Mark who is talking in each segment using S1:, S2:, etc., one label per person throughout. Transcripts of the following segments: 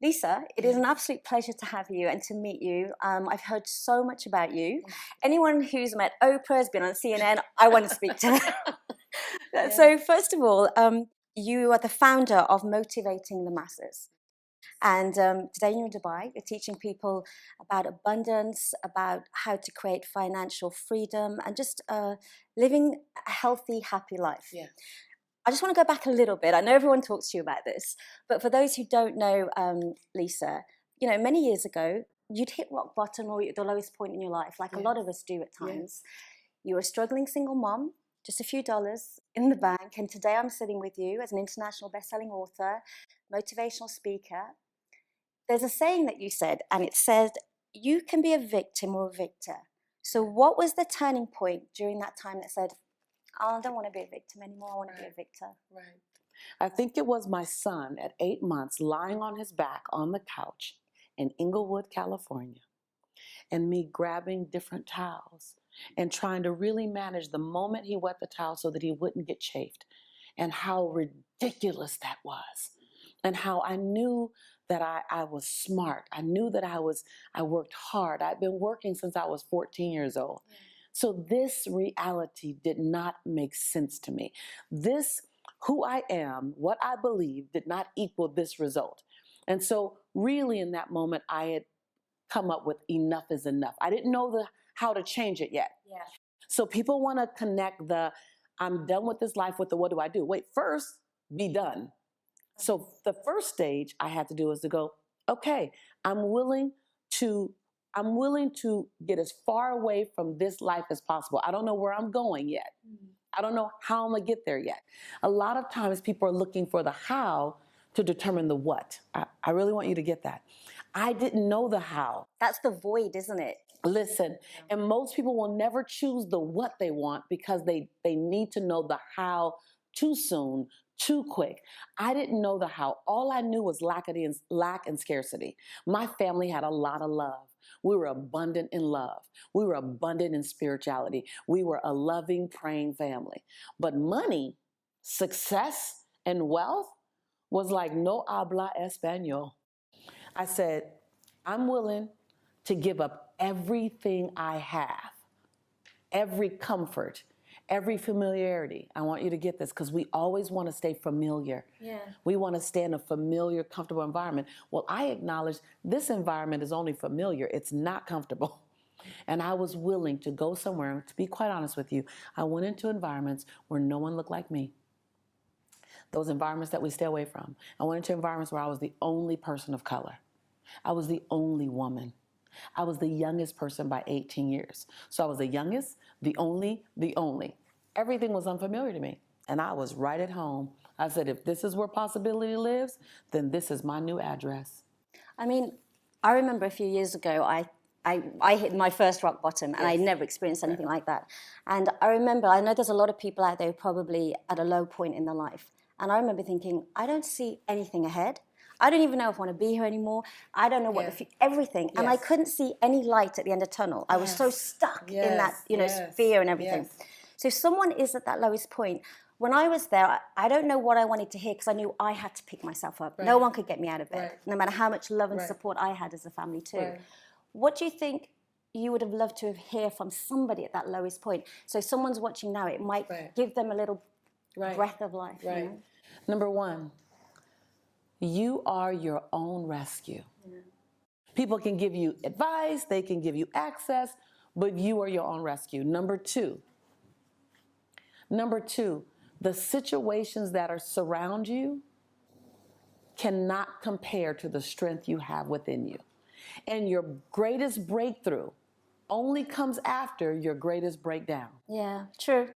S1: Lisa, it is an absolute pleasure to have you and to meet you. I've heard so much about you. Anyone who's met Oprah, has been on CNN, I want to speak to them. So first of all, you are the founder of Motivating the Masses. And today you're in Dubai, you're teaching people about abundance, about how to create financial freedom, and just living a healthy, happy life.
S2: Yeah.
S1: I just want to go back a little bit. I know everyone talks to you about this, but for those who don't know, Lisa, you know, many years ago, you'd hit rock bottom or the lowest point in your life, like a lot of us do at times. You were a struggling single mom, just a few dollars in the bank, and today I'm sitting with you as an international best-selling author, motivational speaker. There's a saying that you said, and it said, you can be a victim or a victor. So what was the turning point during that time that said, oh, I don't want to be a victim anymore, I want to be a victor?
S2: Right. I think it was my son at 8 months lying on his back on the couch in Inglewood, California, and me grabbing different towels and trying to really manage the moment he wet the towel so that he wouldn't get chafed, and how ridiculous that was, and how I knew that I was smart. I knew that I worked hard. I'd been working since I was 14 years old. So this reality did not make sense to me. This, who I am, what I believe, did not equal this result. And so really in that moment, I had come up with enough is enough. I didn't know how to change it yet.
S1: Yeah.
S2: So people want to connect I'm done with this life with the what do I do? Wait, first, be done. So the first stage I had to do is to go, okay, I'm willing to get as far away from this life as possible. I don't know where I'm going yet. I don't know how I'm gonna get there yet. A lot of times people are looking for the how to determine the what. I really want you to get that. I didn't know the how.
S1: That's the void, isn't it?
S2: Listen, and most people will never choose the what they want because they need to know the how too soon, too quick. I didn't know the how. All I knew was lack and scarcity. My family had a lot of love. We were abundant in love. We were abundant in spirituality. We were a loving, praying family. But money, success, and wealth was like no habla español. I said, I'm willing to give up everything I have, every comfort, every familiarity. I want you to get this because we always want to stay familiar.
S1: Yeah.
S2: We want to stay in a familiar, comfortable environment. Well, I acknowledge this environment is only familiar. It's not comfortable. And I was willing to go somewhere, to be quite honest with you, I went into environments where no one looked like me. Those environments that we stay away from. I went into environments where I was the only person of color. I was the only woman. I was the youngest person by 18 years. So I was the youngest, the only. Everything was unfamiliar to me. And I was right at home. I said, if this is where possibility lives, then this is my new address.
S1: I mean, I remember a few years ago, I hit my first rock bottom, and I never experienced anything like that. And I know there's a lot of people out there who are probably at a low point in their life. And I remember thinking, I don't see anything ahead. I don't even know if I want to be here anymore. I don't know what everything. And I couldn't see any light at the end of the tunnel. I was so stuck in that, fear and everything. So if someone is at that lowest point, when I was there, I don't know what I wanted to hear because I knew I had to pick myself up. No one could get me out of bed, no matter how much love and support I had as a family too. What do you think you would have loved to hear from somebody at that lowest point? So if someone's watching now, it might give them a little breath of life. You know?
S2: Number one, you are your own rescue. People can give you advice, they can give you access, but you are your own rescue. Number two, the situations that surround you cannot compare to the strength you have within you. And your greatest breakthrough only comes after your greatest breakdown.
S1: Yeah, true.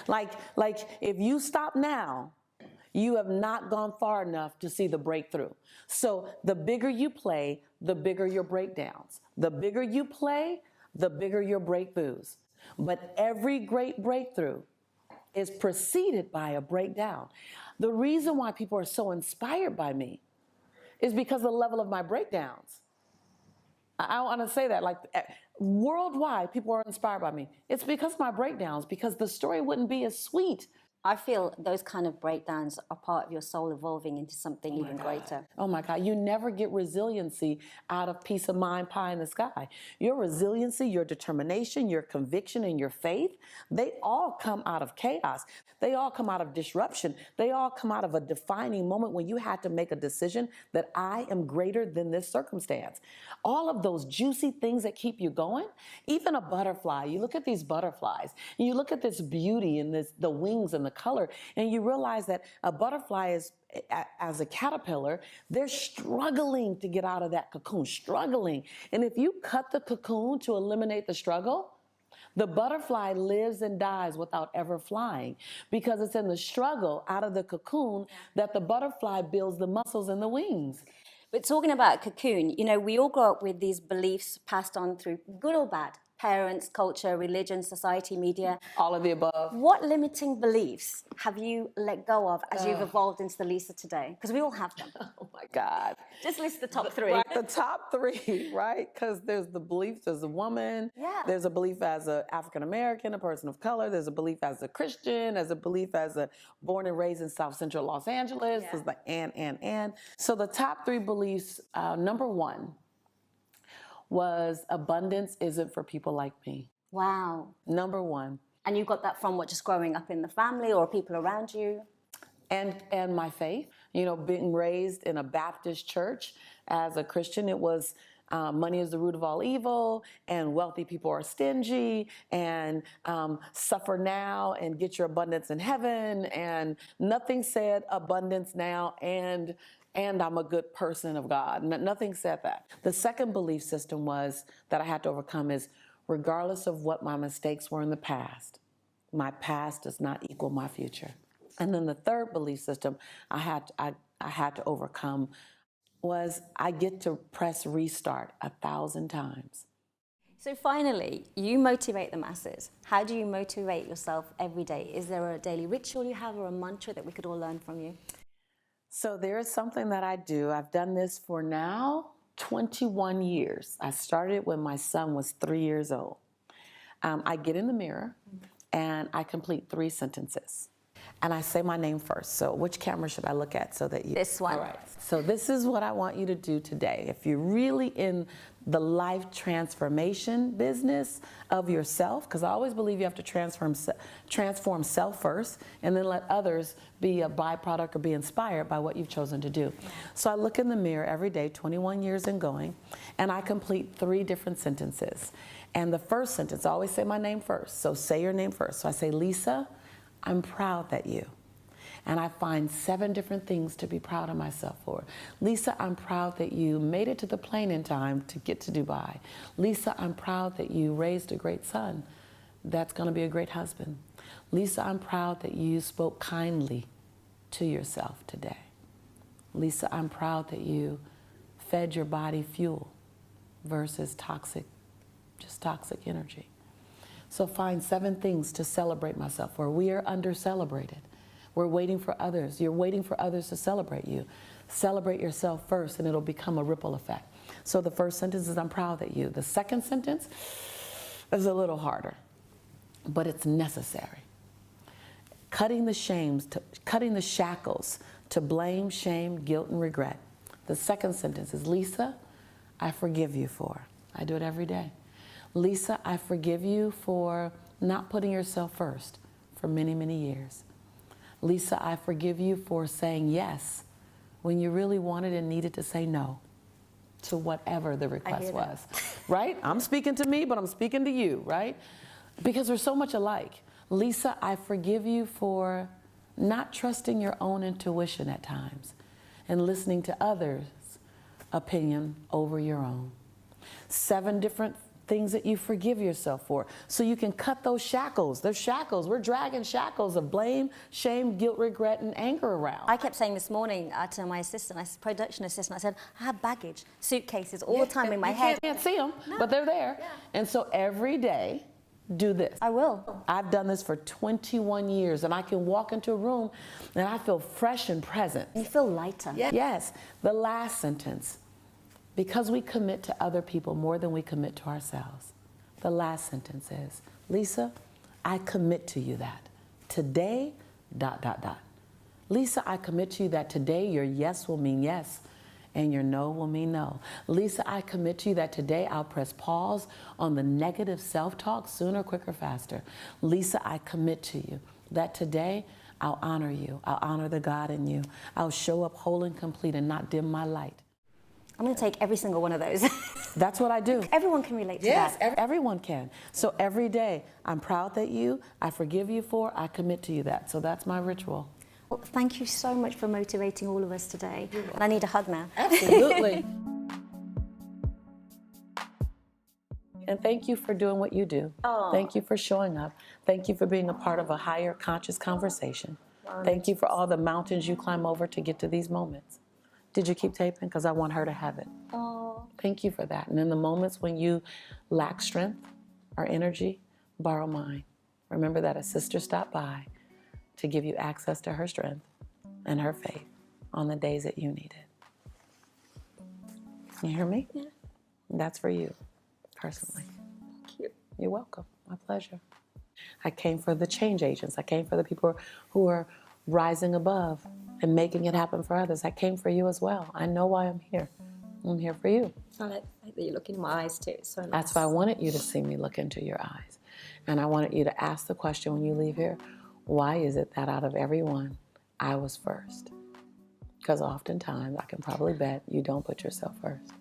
S2: Like if you stop now, you have not gone far enough to see the breakthrough. So the bigger you play, the bigger your breakdowns. The bigger you play, the bigger your breakthroughs. But every great breakthrough is preceded by a breakdown. The reason why people are so inspired by me is because of the level of my breakdowns. I want to say that, like, worldwide, people are inspired by me. It's because of my breakdowns, because the story wouldn't be as sweet
S1: I feel those kind of breakdowns are part of your soul evolving into something even greater.
S2: Oh my God, you never get resiliency out of peace of mind, pie in the sky. Your resiliency, your determination, your conviction, and your faith, they all come out of chaos. They all come out of disruption. They all come out of a defining moment when you had to make a decision that I am greater than this circumstance. All of those juicy things that keep you going, even a butterfly, you look at these butterflies, and you look at this beauty and the wings and the color, and you realize that a butterfly is, as a caterpillar, they're struggling to get out of that cocoon, struggling. And if you cut the cocoon to eliminate the struggle, the butterfly lives and dies without ever flying, because it's in the struggle out of the cocoon that the butterfly builds the muscles and the wings.
S1: But talking about cocoon, you know, we all grow up with these beliefs passed on through good or bad, parents, culture, religion, society, media.
S2: All of the above.
S1: What limiting beliefs have you let go of as you've evolved into the Lisa today? Because we all have them.
S2: Oh my God.
S1: Just list the top three.
S2: Right, the top three, right? Because there's the belief as a woman.
S1: Yeah.
S2: There's a belief as an African American, a person of color. There's a belief as a Christian. There's a belief as a born and raised in South Central Los Angeles.
S1: Yeah.
S2: There's like and. So the top three beliefs, number one was abundance isn't for people like me.
S1: Wow.
S2: Number one.
S1: And you got that from what, just growing up in the family or people around you?
S2: And my faith, you know, being raised in a Baptist church as a Christian, it was money is the root of all evil, and wealthy people are stingy, and suffer now and get your abundance in heaven, and nothing said abundance now and I'm a good person of God. Nothing said that. The second belief system was that I had to overcome is, regardless of what my mistakes were in the past, my past does not equal my future. And then the third belief system I had to overcome was, I get to press restart 1,000 times.
S1: So finally, you motivate the masses. How do you motivate yourself every day? Is there a daily ritual you have or a mantra that we could all learn from you?
S2: So there is something that I do. I've done this for now 21 years. I started when my son was 3 years old. I get in the mirror and I complete 3 sentences. And I say my name first. So which camera should I look at so that you...
S1: This one.
S2: All right. So this is what I want you to do today. If you're really in the life transformation business of yourself, because I always believe you have to transform self first and then let others be a byproduct or be inspired by what you've chosen to do. So I look in the mirror every day, 21 years and going, and I complete 3 different sentences. And the first sentence, I always say my name first. So say your name first. So I say, Lisa, I'm proud that you. And I find 7 different things to be proud of myself for. Lisa, I'm proud that you made it to the plane in time to get to Dubai. Lisa, I'm proud that you raised a great son that's going to be a great husband. Lisa, I'm proud that you spoke kindly to yourself today. Lisa, I'm proud that you fed your body fuel versus toxic energy. So find 7 things to celebrate myself for. We are under-celebrated. We're waiting for others. You're waiting for others to celebrate you. Celebrate yourself first and it'll become a ripple effect. So the first sentence is, I'm proud that you. The second sentence is a little harder, but it's necessary. Cutting the shackles to blame, shame, guilt, and regret. The second sentence is, Lisa, I forgive you for. I do it every day. Lisa, I forgive you for not putting yourself first for many, many years. Lisa, I forgive you for saying yes when you really wanted and needed to say no to whatever the request was. Right? I'm speaking to me, but I'm speaking to you, right? Because we're so much alike. Lisa, I forgive you for not trusting your own intuition at times and listening to others' opinion over your own. 7 different things that you forgive yourself for, so you can cut those shackles. Those shackles, we're dragging shackles of blame, shame, guilt, regret, and anger around.
S1: I kept saying this morning to my assistant, production assistant, I said, I have baggage, suitcases all the time in my head.
S2: You can't see them, but they're there. Yeah. And so every day, do this.
S1: I will.
S2: I've done this for 21 years, and I can walk into a room and I feel fresh and present.
S1: You feel lighter.
S2: Yeah. Yes. The last sentence, because we commit to other people more than we commit to ourselves. The last sentence is, Lisa, I commit to you that today, dot, dot, dot. Lisa, I commit to you that today your yes will mean yes and your no will mean no. Lisa, I commit to you that today I'll press pause on the negative self-talk sooner, quicker, faster. Lisa, I commit to you that today I'll honor you. I'll honor the God in you. I'll show up whole and complete and not dim my light.
S1: I'm going to take every single one of those.
S2: That's what I do.
S1: Everyone can relate to that.
S2: Yes, everyone can. So every day, I'm proud that I forgive you for, I commit to you that. So that's my ritual.
S1: Well, thank you so much for motivating all of us today. And I need a hug now.
S2: Absolutely. And thank you for doing what you do.
S1: Oh.
S2: Thank you for showing up. Thank you for being a part of a higher conscious conversation. Thank you for all the mountains you climb over to get to these moments. Did you keep taping? Because I want her to have it.
S1: Oh.
S2: Thank you for that. And in the moments when you lack strength or energy, borrow mine. Remember that a sister stopped by to give you access to her strength and her faith on the days that you need it. You hear me?
S1: Yeah.
S2: That's for you, personally.
S1: Thank you.
S2: You're welcome. My pleasure. I came for the change agents. I came for the people who are rising above and making it happen for others. I came for you as well. I know why I'm here. I'm here for you.
S1: I like that you look in my eyes too. It's so nice.
S2: That's why I wanted you to see me look into your eyes. And I wanted you to ask the question when you leave here, why is it that out of everyone, I was first? Because oftentimes, I can probably bet you don't put yourself first.